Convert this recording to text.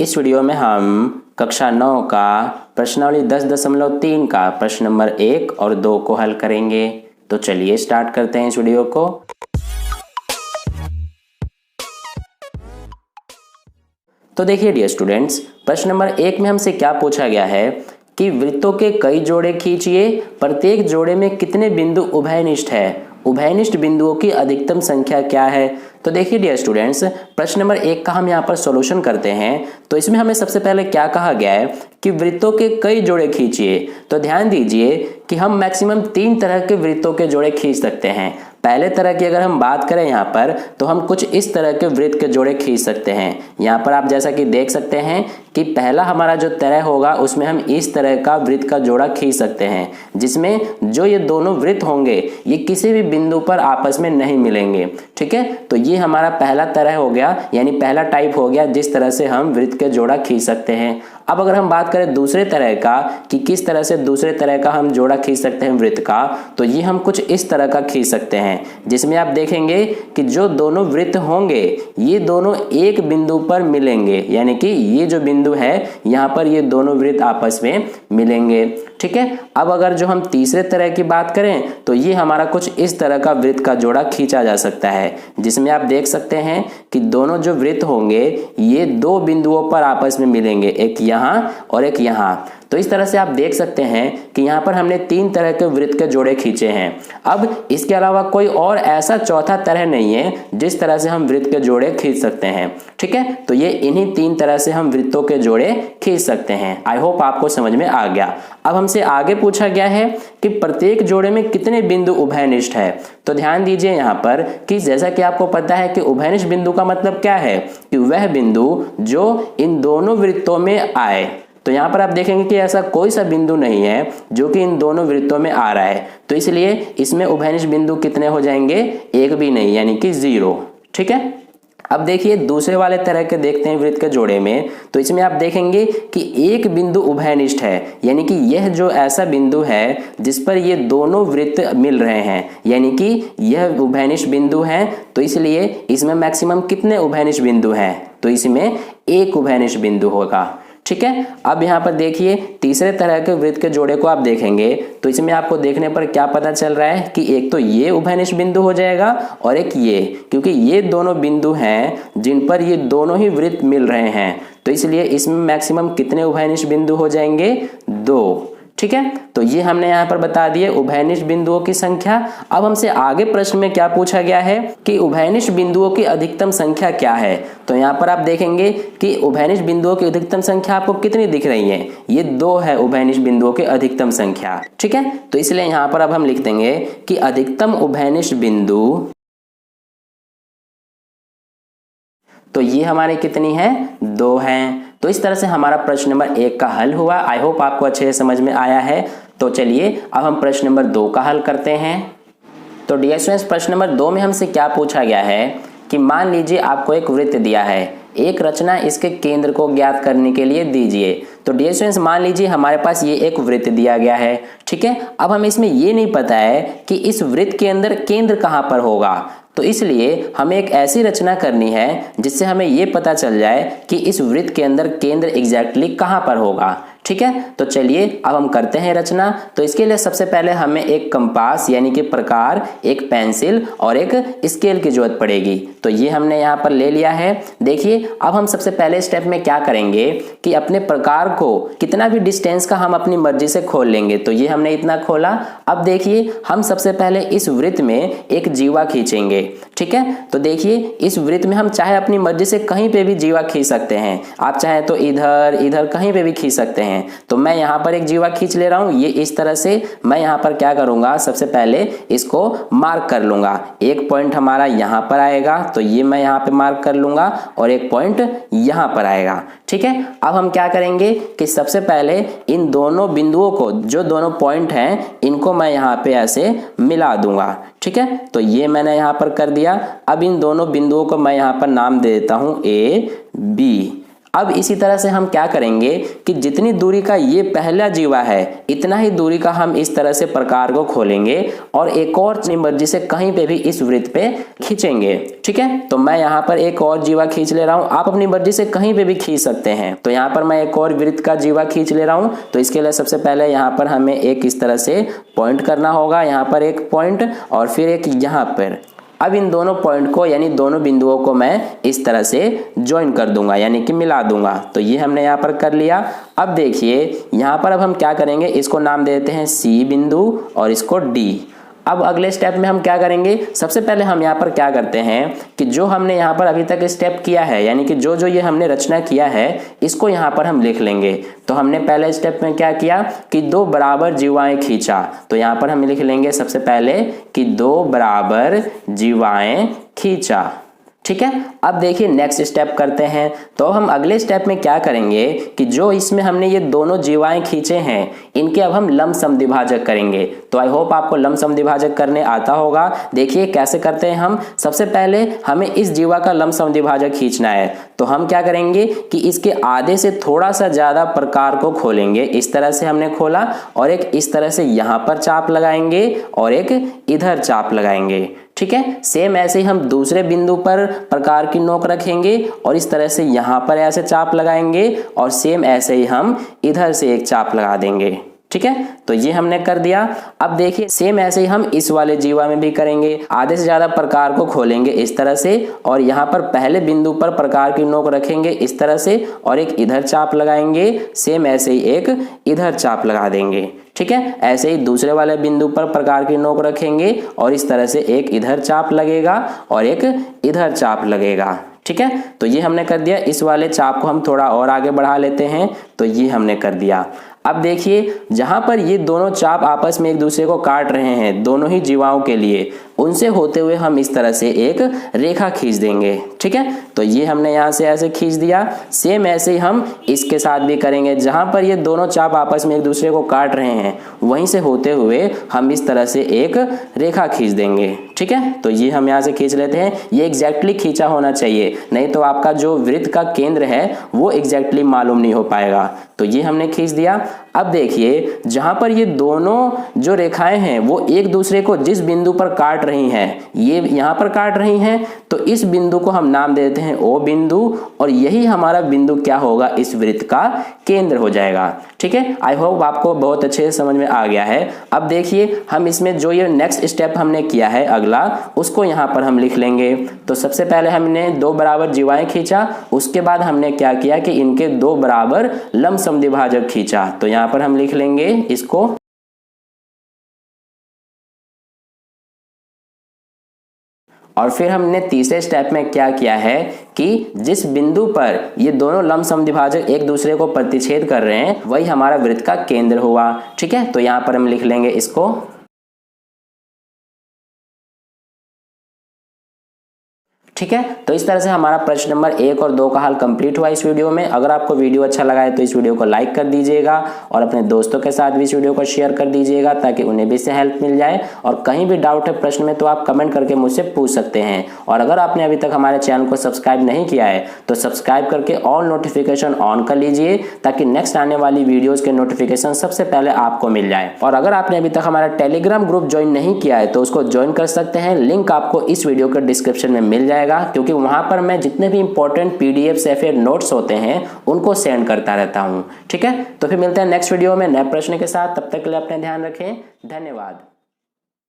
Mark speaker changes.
Speaker 1: इस वीडियो में हम कक्षा 9 का प्रश्नावली 10.3 का प्रश्न नंबर 1 और 2 को हल करेंगे। तो चलिए स्टार्ट करते हैं इस वीडियो को। तो देखिए डियर स्टूडेंट्स, प्रश्न नंबर 1 में हमसे क्या पूछा गया है कि वृत्तों के कई जोड़े खींचिए, प्रत्येक जोड़े में कितने बिंदु उभयनिष्ठ है, उभयनिष्ठ बिंदुओं की अधिकतम संख्या क्या है। तो देखिए डियर स्टूडेंट्स, प्रश्न नंबर 1 का हम यहाँ पर सॉल्यूशन करते हैं। तो इसमें हमें सबसे पहले क्या कहा गया है कि वृत्तों के कई जोड़े खींचिए। तो ध्यान दीजिए कि हम मैक्सिमम 3 तरह के वृत्तों के जोड़े खींच सकते हैं। पहले तरह की अगर हम बात करें यहाँ पर, तो हम कुछ इस तरह के वृत्त के जोड़े खींच सकते हैं। यहाँ पर आप जैसा कि देख सकते हैं कि पहला हमारा जो तरह होगा उसमें हम इस तरह का वृत्त का जोड़ा खींच सकते हैं, जिसमें जो ये दोनों वृत्त होंगे ये किसी भी बिंदु पर आपस में नहीं मिलेंगे। ठीक है, तो ये हमारा पहला तरह हो गया, यानी पहला टाइप हो गया जिस तरह से हम वृत्त के जोड़ा खींच सकते हैं। अब अगर हम बात करें दूसरे तरह का कि किस तरह से दूसरे तरह का हम जोड़ा खींच सकते हैं वृत्त का, तो ये हम कुछ इस तरह का खींच सकते हैं, जिसमें आप देखेंगे कि जो दोनों वृत्त होंगे ये दोनों एक बिंदु पर मिलेंगे, यानी कि ये जो बिंदु है यहाँ पर ये दोनों वृत्त आपस में मिलेंगे। ठीक है, अब अगर जो हम तीसरे तरह की बात करें तो ये हमारा कुछ इस तरह का वृत्त का जोड़ा खींचा जा सकता है, जिसमें आप देख सकते हैं कि दोनों जो वृत्त होंगे ये 2 बिंदुओं पर आपस में मिलेंगे, एक यहाँ और एक यहाँ। तो इस तरह से आप देख सकते हैं कि यहाँ पर हमने 3 तरह के वृत्त के जोड़े खींचे हैं। अब इसके अलावा कोई और ऐसा चौथा तरह नहीं है जिस तरह से हम वृत्त के जोड़े खींच सकते हैं। ठीक है, तो ये इन्हीं 3 तरह से हम वृत्तों के जोड़े खींच सकते हैं। आई होप आपको समझ में आ गया। अब हमसे आगे पूछा गया है कि प्रत्येक जोड़े में कितने बिंदु उभयनिष्ठ है। तो ध्यान दीजिए यहाँ पर कि जैसा कि आपको पता है कि उभयनिष्ठ बिंदु का मतलब क्या है कि वह बिंदु जो इन दोनों वृत्तों में आए। तो यहाँ पर आप देखेंगे कि ऐसा कोई सा बिंदु नहीं है जो कि इन दोनों वृत्तों में आ रहा है, तो इसलिए इसमें उभयनिष्ठ बिंदु कितने हो जाएंगे, एक भी नहीं, यानी कि 0। ठीक है, अब देखिए दूसरे वाले तरह के देखते हैं वृत्त के जोड़े में। तो इसमें आप देखेंगे कि एक बिंदु उभयनिष्ठ है, यानी कि यह जो ऐसा बिंदु है जिस पर ये दोनों वृत्त मिल रहे हैं, यानी कि यह उभयनिष्ठ बिंदु है। तो इसलिए इसमें मैक्सिमम कितने उभयनिष्ठ बिंदु हैं, तो इसमें एक उभयनिष्ठ बिंदु होगा। ठीक है, अब यहाँ पर देखिए तीसरे तरह के वृत्त के जोड़े को आप देखेंगे तो इसमें आपको देखने पर क्या पता चल रहा है कि एक तो ये उभयनिष्ठ बिंदु हो जाएगा और एक ये, क्योंकि ये दोनों बिंदु हैं जिन पर ये दोनों ही वृत्त मिल रहे हैं। तो इसलिए इसमें मैक्सिमम कितने उभयनिष्ठ बिंदु हो जाएंगे, 2। ठीक है, तो ये हमने यहाँ पर बता दिए उभयनिष्ठ बिंदुओं की संख्या। अब हमसे आगे प्रश्न में क्या पूछा गया है कि उभयनिष्ठ बिंदुओं की अधिकतम संख्या क्या है। तो यहाँ पर आप देखेंगे कि उभयनिष्ठ बिंदुओं की अधिकतम संख्या आपको कितनी दिख रही है, ये 2 है उभयनिष्ठ बिंदुओं की अधिकतम संख्या। ठीक है, तो इसलिए यहाँ पर अब हम लिख देंगे कि अधिकतम उभयनिष्ठ बिंदु, तो ये हमारे कितनी है, 2 हैं। तो इस तरह से हमारा प्रश्न नंबर 1 का हल हुआ। आई होप आपको अच्छे से समझ में आया है। तो चलिए अब हम प्रश्न नंबर 2 का हल करते हैं। तो डियर स्टूडेंट्स, प्रश्न नंबर 2 में हमसे क्या पूछा गया है कि मान लीजिए आपको एक वृत्त दिया है, एक रचना इसके केंद्र को ज्ञात करने के लिए दीजिए। तो डियर स्टूडेंट्स, मान लीजिए हमारे पास ये एक वृत्त दिया गया है। ठीक है, अब हमें इसमें ये नहीं पता है कि इस वृत्त के अंदर केंद्र कहाँ पर होगा। तो इसलिए हमें एक ऐसी रचना करनी है जिससे हमें ये पता चल जाए कि इस वृत्त के अंदर केंद्र एग्जैक्टली कहाँ पर होगा। ठीक है, तो चलिए अब हम करते हैं रचना। तो इसके लिए सबसे पहले हमें एक कंपास यानी कि प्रकार, एक पेंसिल और एक स्केल की जरूरत पड़ेगी। तो ये हमने यहाँ पर ले लिया है। देखिए अब हम सबसे पहले स्टेप में क्या करेंगे कि अपने प्रकार को कितना भी डिस्टेंस का हम अपनी मर्जी से खोल लेंगे। तो ये हमने इतना खोला। अब देखिए हम सबसे पहले इस वृत्त में एक जीवा खींचेंगे। ठीक है, तो देखिए इस वृत्त में हम चाहे अपनी मर्जी से कहीं पे भी जीवा खींच सकते हैं। आप चाहे तो इधर इधर कहीं पे भी खींच सकते हैं। तो मैं यहाँ पर एक जीवा खींच ले रहा हूँ, ये इस तरह से। मैं यहाँ पर क्या करूंगा, सबसे पहले इसको मार्क कर लूंगा। एक पॉइंट हमारा यहाँ पर आएगा, तो ये मैं यहाँ पे मार्क कर लूंगा और एक पॉइंट यहाँ पर आएगा। ठीक है, अब हम क्या करेंगे कि सबसे पहले इन दोनों बिंदुओं को, जो दोनों पॉइंट हैं, इनको मैं यहाँ पे ऐसे मिला दूंगा। ठीक है, तो ये मैंने यहाँ पर कर दिया। अब इन दोनों बिंदुओं को मैं यहाँ पर नाम दे देता हूँ A, B। अब इसी तरह से हम क्या करेंगे कि जितनी दूरी का ये पहला जीवा है इतना ही दूरी का हम इस तरह से प्रकार को खोलेंगे और एक और अपनी मर्जी से कहीं पे भी इस वृत्त पे खींचेंगे। ठीक है, तो मैं यहाँ पर एक और जीवा खींच ले रहा हूँ, आप अपनी मर्जी से कहीं पे भी खींच सकते हैं। तो यहाँ पर मैं एक और वृत्त का जीवा खींच ले रहा हूँ। तो इसके लिए सबसे पहले यहाँ पर हमें एक इस तरह से पॉइंट करना होगा, यहाँ पर एक पॉइंट और फिर एक यहाँ पर। अब इन दोनों पॉइंट को यानी दोनों बिंदुओं को मैं इस तरह से ज्वाइन कर दूंगा यानी कि मिला दूंगा। तो ये हमने यहाँ पर कर लिया। अब देखिए यहाँ पर अब हम क्या करेंगे, इसको नाम दे देते हैं सी बिंदु और इसको डी। अब अगले स्टेप में हम क्या करेंगे, सबसे पहले हम यहाँ पर क्या करते हैं कि जो हमने यहाँ पर अभी तक स्टेप किया है यानी कि जो जो ये हमने रचना किया है इसको यहाँ पर हम लिख लेंगे। तो हमने पहले स्टेप में क्या किया कि दो बराबर जीवाएं खींचा, तो यहाँ पर हम लिख लेंगे सबसे पहले कि दो बराबर जीवाएं खींचा। ठीक है, अब देखिए नेक्स्ट स्टेप करते हैं। तो हम अगले स्टेप में क्या करेंगे कि जो इसमें हमने ये दोनों जीवाएं खींचे हैं इनके अब हम लंब समद्विभाजक करेंगे। तो आई होप आपको लंब समद्विभाजक करने आता होगा। देखिए कैसे करते हैं हम, सबसे पहले हमें इस जीवा का लंब समद्विभाजक खींचना है। तो हम क्या करेंगे कि इसके आधे से थोड़ा सा ज्यादा प्रकार को खोलेंगे, इस तरह से हमने खोला और एक इस तरह से यहाँ पर चाप लगाएंगे और एक इधर चाप लगाएंगे। ठीक है, सेम ऐसे ही हम दूसरे बिंदु पर प्रकार की नोक रखेंगे और इस तरह से यहाँ पर ऐसे चाप लगाएंगे और सेम ऐसे ही हम इधर से एक चाप लगा देंगे। ठीक है, तो ये हमने कर दिया। अब देखिए सेम ऐसे ही हम इस वाले जीवा में भी करेंगे, आधे से ज्यादा प्रकार को खोलेंगे इस तरह से और यहाँ पर पहले बिंदु पर प्रकार की नोक रखेंगे इस तरह से और एक इधर चाप लगाएंगे, सेम ऐसे ही एक इधर चाप लगा देंगे। ठीक है, ऐसे ही दूसरे वाले बिंदु पर प्रकार की नोक रखेंगे और इस तरह से एक इधर चाप लगेगा और एक इधर चाप लगेगा। ठीक है, तो ये हमने कर दिया। इस वाले चाप को हम थोड़ा और आगे बढ़ा लेते हैं, तो ये हमने कर दिया। अब देखिए जहां पर ये दोनों चाप आपस में एक दूसरे को काट रहे हैं दोनों ही जीवाओं के लिए, उनसे होते हुए हम इस तरह से एक रेखा खींच देंगे। ठीक है, तो ये हमने यहाँ से ऐसे खींच दिया। सेम ऐसे ही हम इसके साथ भी करेंगे, जहां पर ये दोनों चाप आपस में एक दूसरे को काट रहे हैं वहीं से होते हुए हम इस तरह से एक रेखा खींच देंगे। ठीक है, तो ये हम यहाँ से खींच लेते हैं। ये एग्जैक्टली खींचा होना चाहिए, नहीं तो आपका जो वृत्त का केंद्र है वो एग्जैक्टली मालूम नहीं हो पाएगा। तो ये हमने खींच दिया। अब देखिए जहां पर ये दोनों जो रेखाएं हैं वो एक दूसरे को जिस बिंदु पर काट रही हैं, ये यहाँ पर काट रही हैं, तो इस बिंदु को हम नाम देते हैं ओ बिंदु और यही हमारा बिंदु क्या होगा, इस वृत्त का केंद्र हो जाएगा। ठीक है, आई होप आपको बहुत अच्छे से समझ में आ गया है। अब देखिए हम इसमें जो ये नेक्स्ट स्टेप हमने किया है अगला, उसको यहाँ पर हम लिख लेंगे। तो सबसे पहले हमने दो बराबर जीवाएं खींचा, उसके बाद हमने क्या किया कि इनके दो बराबर लंब समद्विभाजक खींचा। तो यहाँ पर हम लिख लेंगे इसको। और फिर हमने तीसरे स्टेप में क्या किया है कि जिस बिंदु पर ये दोनों लंब समद्विभाजक एक दूसरे को प्रतिच्छेद कर रहे हैं वही हमारा वृत्त का केंद्र हुआ। ठीक है, तो यहाँ पर हम लिख लेंगे इसको। ठीक है, तो इस तरह से हमारा प्रश्न नंबर 1 और 2 का हल कंप्लीट हुआ इस वीडियो में। अगर आपको वीडियो अच्छा लगा है तो इस वीडियो को लाइक कर दीजिएगा और अपने दोस्तों के साथ भी इस वीडियो को शेयर कर दीजिएगा ताकि उन्हें भी इससे हेल्प मिल जाए। और कहीं भी डाउट है प्रश्न में तो आप कमेंट करके मुझसे पूछ सकते हैं। और अगर आपने अभी तक हमारे चैनल को सब्सक्राइब नहीं किया है तो सब्सक्राइब करके ऑल नोटिफिकेशन ऑन कर लीजिए ताकि नेक्स्ट आने वाली वीडियोज के नोटिफिकेशन सबसे पहले आपको मिल जाए। और अगर आपने अभी तक हमारा टेलीग्राम ग्रुप ज्वाइन नहीं किया है तो उसको ज्वाइन कर सकते हैं, लिंक आपको इस वीडियो के डिस्क्रिप्शन में मिल जाएगा, क्योंकि वहां पर मैं जितने भी इंपॉर्टेंट पीडीएफ या फिर नोट्स होते हैं उनको सेंड करता रहता हूं। ठीक है, तो फिर मिलते हैं नेक्स्ट वीडियो में नए प्रश्न के साथ। तब तक के लिए अपने ध्यान रखें। धन्यवाद।